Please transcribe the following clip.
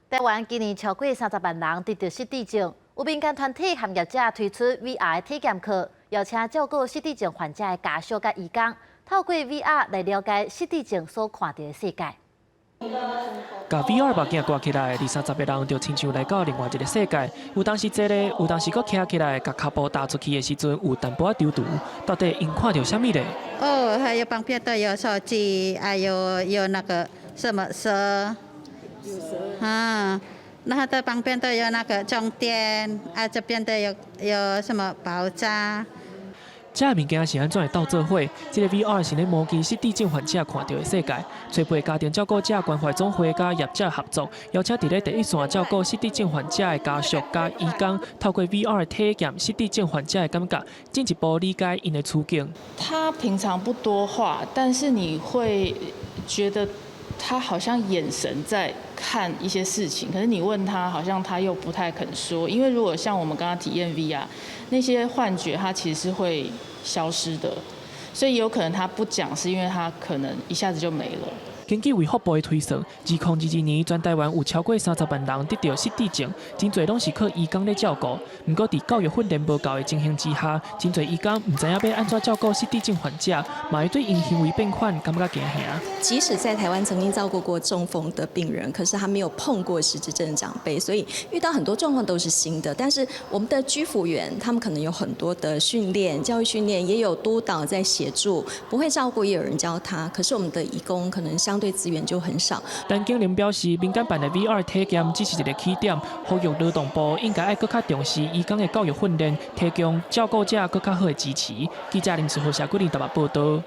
台湾今年超过30万人得到失智症，有民间团体和业者推出 VR 体验课，邀请照顾失智症患者的家属甲义工，透过 VR 来了解失智症所看到的世界。甲 VR 目镜挂起来，30个人就亲像来到另外一个世界。有当时坐咧，有当时搁徛起来，甲脚步踏出去的时阵，有淡薄仔丢涂。到底因看到啥物咧？哦，还有旁边都有手机，还有那个什么蛇，啊，然后的旁边都有那个终点，啊，这边都有什么爆炸。这物件是安怎会斗做伙？这个 VR 是咧模拟失智症患者看到的世界。找陪家庭照顾者关怀总会甲业者合作，邀请伫咧第一线照顾失智症患者的家属甲义工，透过 VR 体验失智症患者的感觉，进一步理解因的处境。他平常不多话，但是你会觉得他好像眼神在看一些事情，可是你问他，好像他又不太肯说。因为如果像我们刚刚体验 VR， 那些幻觉它其实是会消失的，所以有可能他不讲，是因为他可能一下子就没了。根据卫福部的推算，2022年全台湾有超过30万人得到失智症，真侪拢是靠义工咧照顾。不过，伫教育训练无够的情形之下，真侪义工唔知影要安怎照顾失智症患者，嘛会对因行为变款感觉惊吓。即使在台湾曾经照顾过中风的病人，可是他没有碰过失智症的长辈，所以遇到很多状况都是新的。但是我们的居服员，他们可能有很多的训练、教育训练，也有督导在协助，不会照顾也有人教他。可是我们的义工可能相对资源就很少。但经理表示，民间办的 VR 体验只是一个起点，呼吁劳动部应该要更加重视义工的教育训练，提供照顾者更加好的支持。记者林世豪、谢桂林台北报道。